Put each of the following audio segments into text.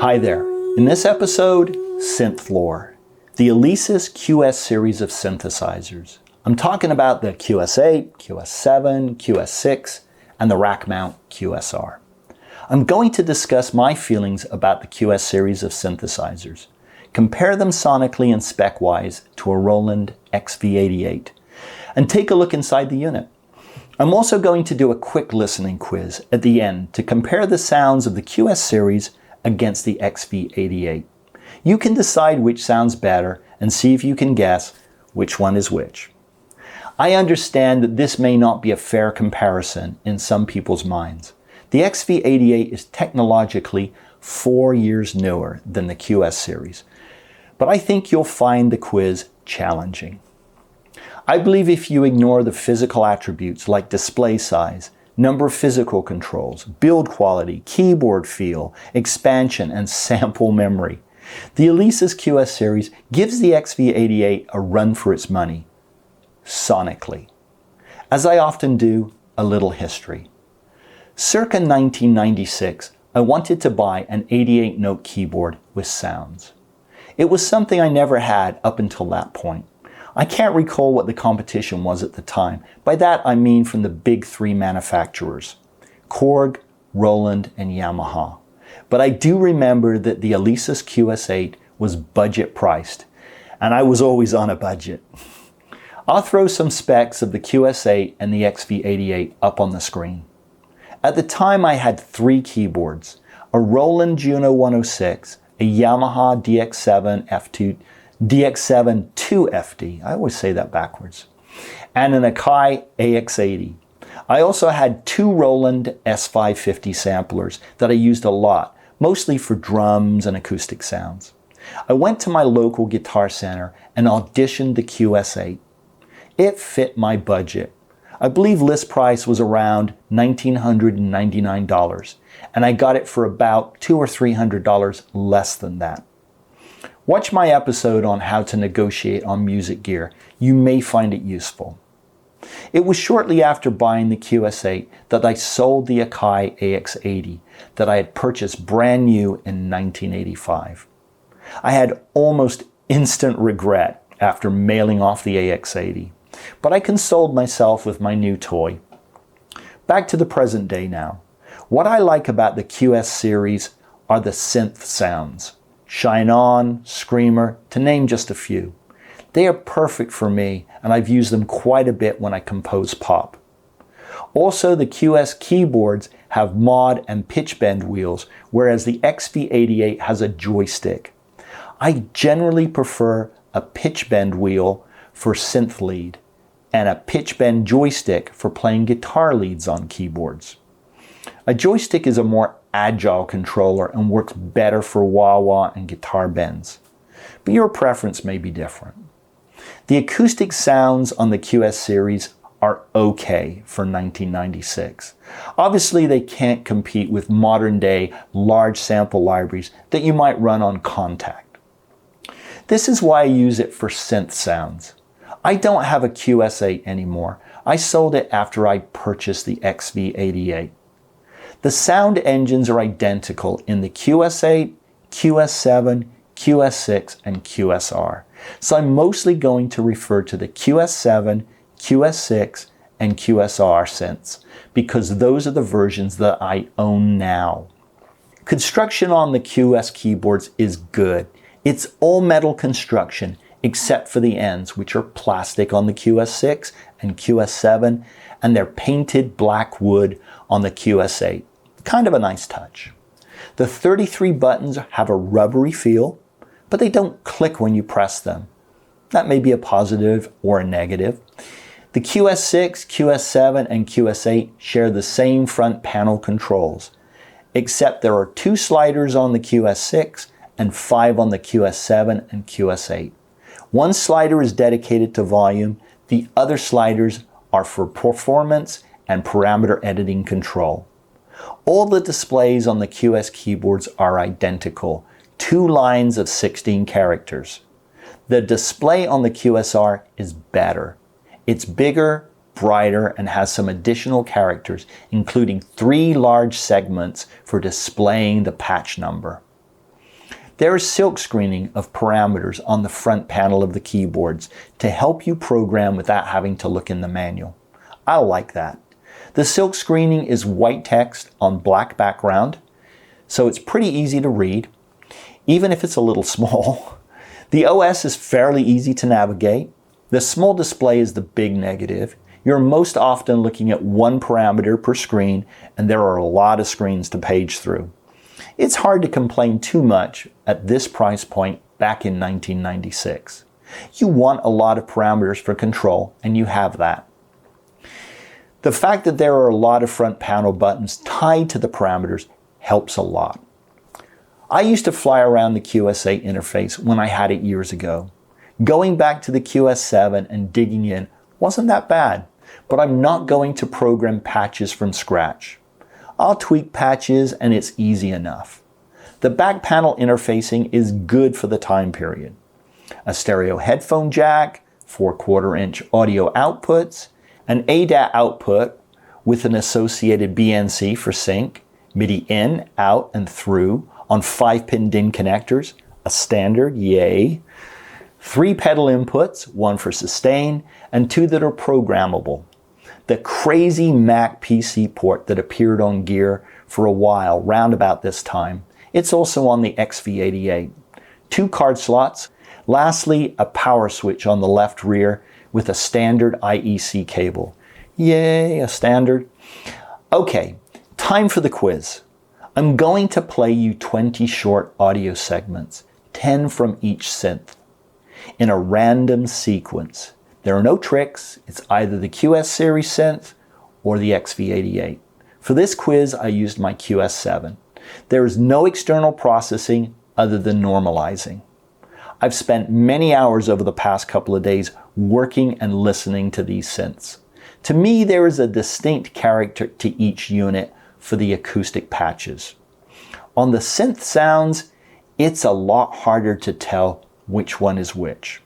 Hi there. In this episode, Synth Lore, the Alesis QS series of synthesizers. I'm talking about the QS8, QS7, QS6, and the rack mount QSR. I'm going to discuss my feelings about the QS series of synthesizers, compare them sonically and spec-wise to a Roland XV88, and take a look inside the unit. I'm also going to do a quick listening quiz at the end to compare the sounds of the QS series against the XV88. You can decide which sounds better and see if you can guess which one is which. I understand that this may not be a fair comparison in some people's minds. The XV88 is technologically 4 years newer than the QS series, but I think you'll find the quiz challenging. I believe if you ignore the physical attributes like display size, number of physical controls, build quality, keyboard feel, expansion, and sample memory, the Alesis QS series gives the XV88 a run for its money, sonically. As I often do, a little history. Circa 1996, I wanted to buy an 88-note keyboard with sounds. It was something I never had up until that point. I can't recall what the competition was at the time. By that I mean from the big three manufacturers, Korg, Roland, and Yamaha. But I do remember that the Alesis QS8 was budget priced, and I was always on a budget. I'll throw some specs of the QS8 and the XV88 up on the screen. At the time I had 3 keyboards, a Roland Juno 106, a Yamaha DX7 2FD, I always say that backwards, and an Akai AX80. I also had 2 Roland S550 samplers that I used a lot, mostly for drums and acoustic sounds. I went to my local guitar center and auditioned the QS8. It fit my budget. I believe list price was around $1,999, and I got it for about $200 or $300 less than that. Watch my episode on how to negotiate on music gear. You may find it useful. It was shortly after buying the QS8 that I sold the Akai AX80 that I had purchased brand new in 1985. I had almost instant regret after mailing off the AX80, but I consoled myself with my new toy. Back to the present day now. What I like about the QS series are the synth sounds. Shine On, Screamer, to name just a few. They are perfect for me, and I've used them quite a bit when I compose pop. Also, the QS keyboards have mod and pitch bend wheels, whereas the XV88 has a joystick. I generally prefer a pitch bend wheel for synth lead, and a pitch bend joystick for playing guitar leads on keyboards. A joystick is a more agile controller and works better for wah-wah and guitar bends, but your preference may be different. The acoustic sounds on the QS series are okay for 1996. Obviously, they can't compete with modern-day large sample libraries that you might run on Kontakt. This is why I use it for synth sounds. I don't have a QS8 anymore. I sold it after I purchased the XV88. The sound engines are identical in the QS8, QS7, QS6, and QSR. So I'm mostly going to refer to the QS7, QS6, and QSR synths because those are the versions that I own now. Construction on the QS keyboards is good. It's all metal construction except for the ends, which are plastic on the QS6 and QS7, and they're painted black wood on the QS8. Kind of a nice touch. The 33 buttons have a rubbery feel, but they don't click when you press them. That may be a positive or a negative. The QS6, QS7, and QS8 share the same front panel controls, except there are 2 sliders on the QS6 and 5 on the QS7 and QS8. One slider is dedicated to volume, the other sliders are for performance and parameter editing control. All the displays on the QS keyboards are identical, 2 lines of 16 characters. The display on the QSR is better. It's bigger, brighter, and has some additional characters, including 3 large segments for displaying the patch number. There is silk screening of parameters on the front panel of the keyboards to help you program without having to look in the manual. I like that. The silk screening is white text on black background, so it's pretty easy to read, even if it's a little small. The OS is fairly easy to navigate. The small display is the big negative. You're most often looking at one parameter per screen, and there are a lot of screens to page through. It's hard to complain too much at this price point back in 1996. You want a lot of parameters for control, and you have that. The fact that there are a lot of front panel buttons tied to the parameters helps a lot. I used to fly around the QS8 interface when I had it years ago. Going back to the QS7 and digging in wasn't that bad, but I'm not going to program patches from scratch. I'll tweak patches and it's easy enough. The back panel interfacing is good for the time period. A stereo headphone jack, 4/4 inch audio outputs, an ADAT output with an associated BNC for sync, MIDI in, out, and through on 5-pin DIN connectors, a standard, yay. 3 pedal inputs, 1 for sustain, and 2 that are programmable. The crazy Mac PC port that appeared on Gear for a while, round about this time. It's also on the XV88. 2 card slots. Lastly, a power switch on the left rear with a standard IEC cable. Yay, a standard. Okay, time for the quiz. I'm going to play you 20 short audio segments, 10 from each synth, in a random sequence. There are no tricks. It's either the QS series synth or the XV88. For this quiz, I used my QS7. There is no external processing other than normalizing. I've spent many hours over the past couple of days working and listening to these synths. To me, there is a distinct character to each unit for the acoustic patches. On the synth sounds, it's a lot harder to tell which one is which.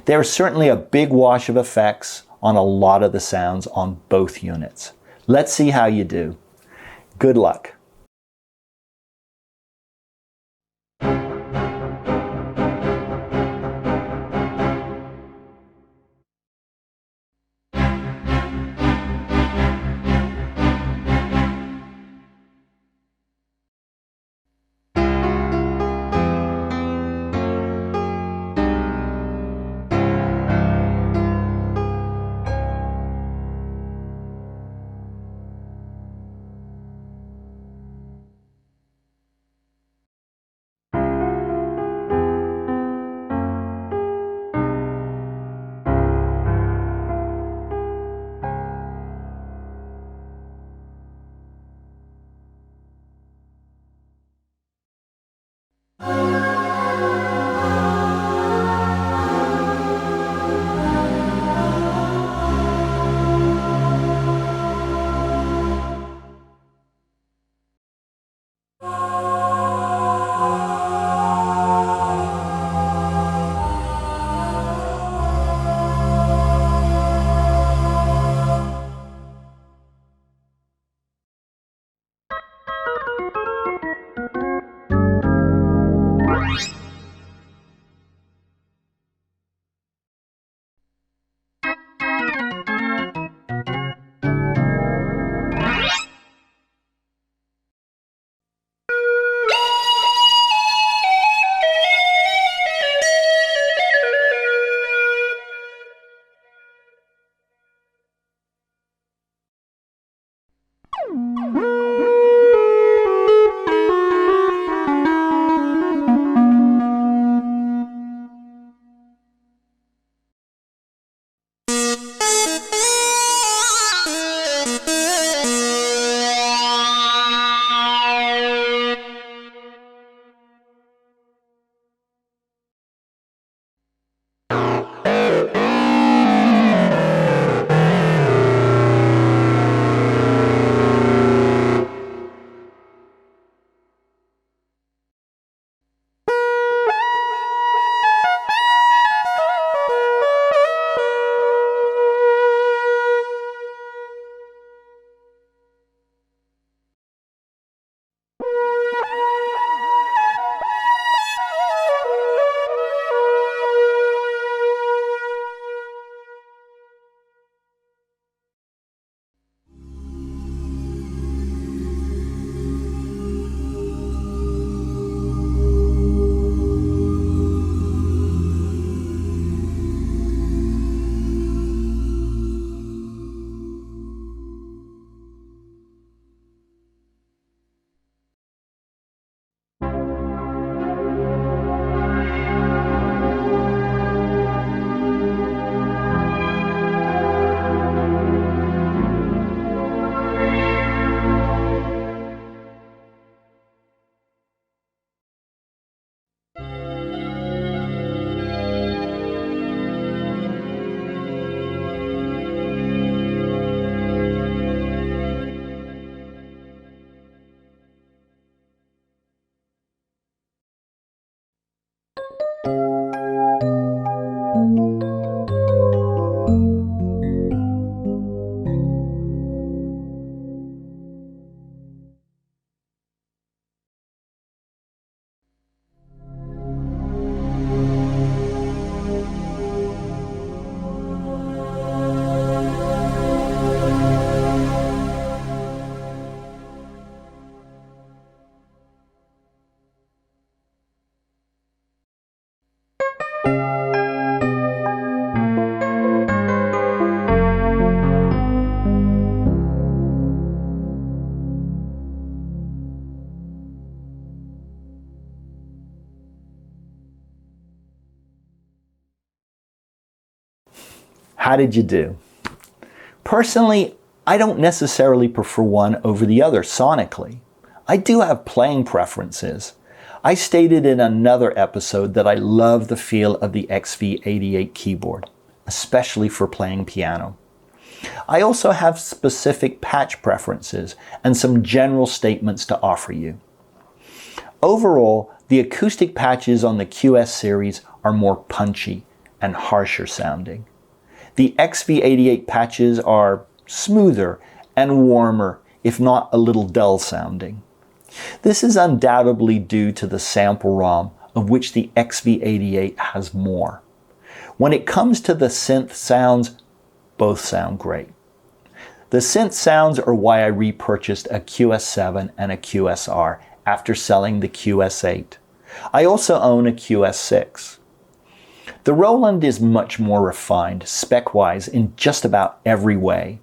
There is certainly a big wash of effects on a lot of the sounds on both units. Let's see how you do. Good luck. How did you do? Personally, I don't necessarily prefer one over the other sonically. I do have playing preferences. I stated in another episode that I love the feel of the XV88 keyboard, especially for playing piano. I also have specific patch preferences and some general statements to offer you. Overall, the acoustic patches on the QS series are more punchy and harsher sounding. The XV88 patches are smoother and warmer, if not a little dull sounding. This is undoubtedly due to the sample ROM, of which the XV88 has more. When it comes to the synth sounds, both sound great. The synth sounds are why I repurchased a QS7 and a QSR after selling the QS8. I also own a QS6. The Roland is much more refined, spec-wise, in just about every way.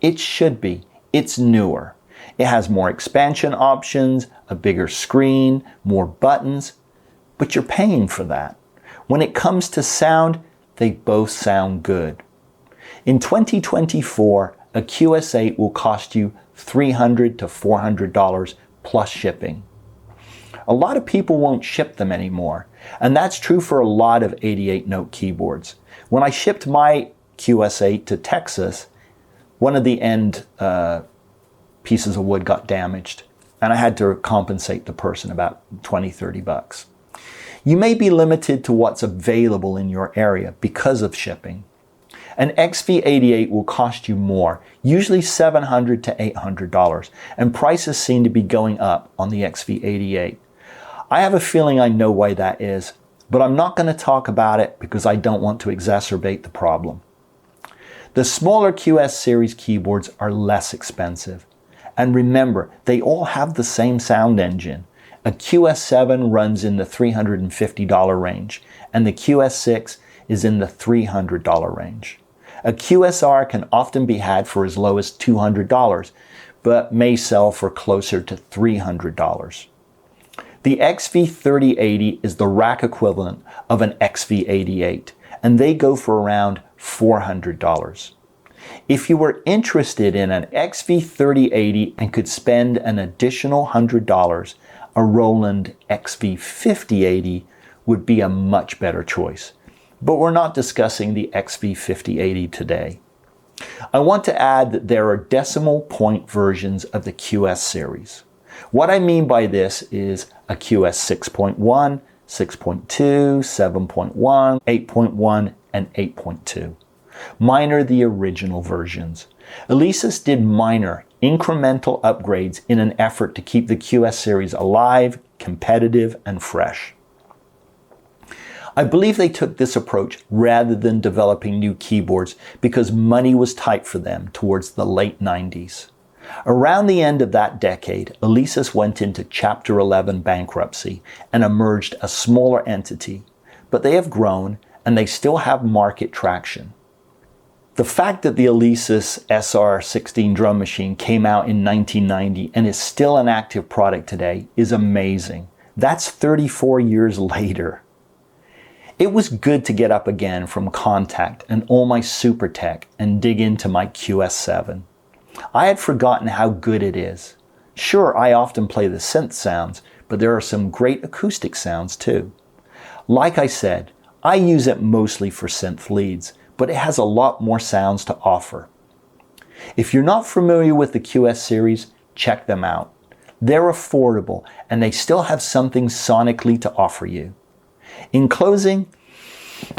It should be. It's newer. It has more expansion options, a bigger screen, more buttons, but you're paying for that. When it comes to sound, they both sound good. In 2024, a QS8 will cost you $300 to $400 plus shipping. A lot of people won't ship them anymore, and that's true for a lot of 88-note keyboards. When I shipped my QS8 to Texas, one of the end pieces of wood got damaged, and I had to compensate the person about $20-30. You may be limited to what's available in your area because of shipping. An XV88 will cost you more, usually $700 to $800, and prices seem to be going up on the XV88. I have a feeling I know why that is, but I'm not going to talk about it because I don't want to exacerbate the problem. The smaller QS series keyboards are less expensive. And remember, they all have the same sound engine. A QS7 runs in the $350 range, and the QS6 is in the $300 range. A QSR can often be had for as low as $200, but may sell for closer to $300. The XV3080 is the rack equivalent of an XV88, and they go for around $400. If you were interested in an XV3080 and could spend an additional $100, a Roland XV5080 would be a much better choice. But we're not discussing the XV5080 today. I want to add that there are decimal point versions of the QS series. What I mean by this is a QS 6.1, 6.2, 7.1, 8.1, and 8.2. Mine are the original versions. Alesis did minor, incremental upgrades in an effort to keep the QS series alive, competitive, and fresh. I believe they took this approach rather than developing new keyboards because money was tight for them towards the late 90s. Around the end of that decade, Alesis went into Chapter 11 bankruptcy and emerged a smaller entity, but they have grown and they still have market traction. The fact that the Alesis SR16 drum machine came out in 1990 and is still an active product today is amazing. That's 34 years later. It was good to get up again from Contact and all my Super Tech and dig into my QS7. I had forgotten how good it is. Sure, I often play the synth sounds, but there are some great acoustic sounds too. Like I said, I use it mostly for synth leads, but it has a lot more sounds to offer. If you're not familiar with the QS series, check them out. They're affordable and they still have something sonically to offer you. In closing,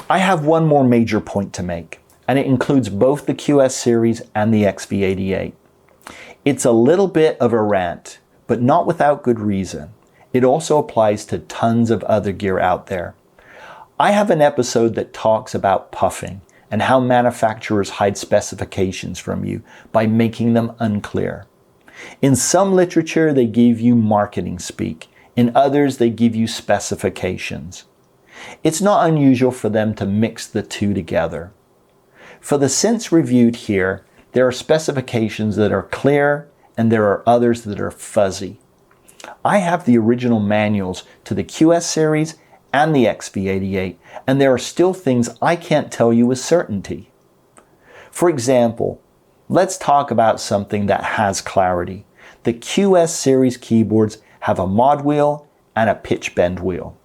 I have one more major point to make, and it includes both the QS series and the XV88. It's a little bit of a rant, but not without good reason. It also applies to tons of other gear out there. I have an episode that talks about puffing and how manufacturers hide specifications from you by making them unclear. In some literature, they give you marketing speak. In others, they give you specifications. It's not unusual for them to mix the two together. For the synths reviewed here, there are specifications that are clear and there are others that are fuzzy. I have the original manuals to the QS series and the XV88, and there are still things I can't tell you with certainty. For example, let's talk about something that has clarity. The QS series keyboards have a mod wheel and a pitch bend wheel.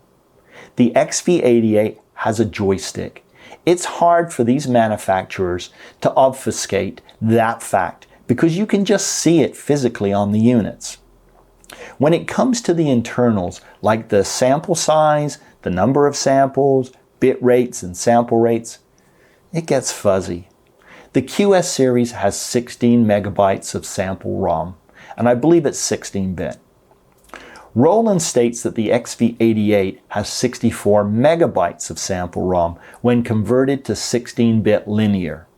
The XV88 has a joystick. It's hard for these manufacturers to obfuscate that fact because you can just see it physically on the units. When it comes to the internals, like the sample size, the number of samples, bit rates, and sample rates, it gets fuzzy. The QS series has 16 megabytes of sample ROM, and I believe it's 16-bit. Roland states that the XV88 has 64 megabytes of sample ROM when converted to 16-bit linear.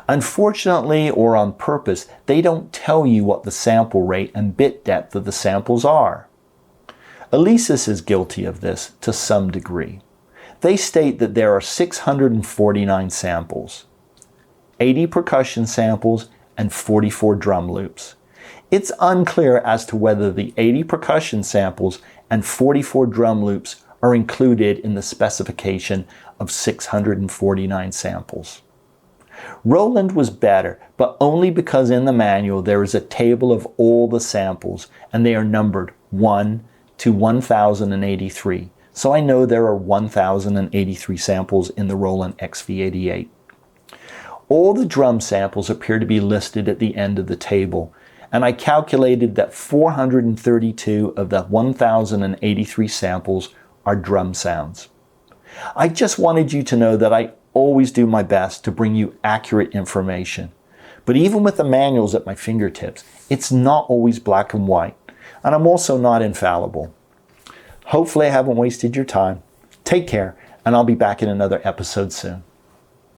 Unfortunately, or on purpose, they don't tell you what the sample rate and bit depth of the samples are. Alesis is guilty of this to some degree. They state that there are 649 samples, 80 percussion samples, and 44 drum loops. It's unclear as to whether the 80 percussion samples and 44 drum loops are included in the specification of 649 samples. Roland was better, but only because in the manual there is a table of all the samples and they are numbered 1 to 1083. So I know there are 1083 samples in the Roland XV88. All the drum samples appear to be listed at the end of the table, and I calculated that 432 of the 1083 samples are drum sounds. I just wanted you to know that I always do my best to bring you accurate information. But even with the manuals at my fingertips, it's not always black and white, and I'm also not infallible. Hopefully I haven't wasted your time. Take care, and I'll be back in another episode soon.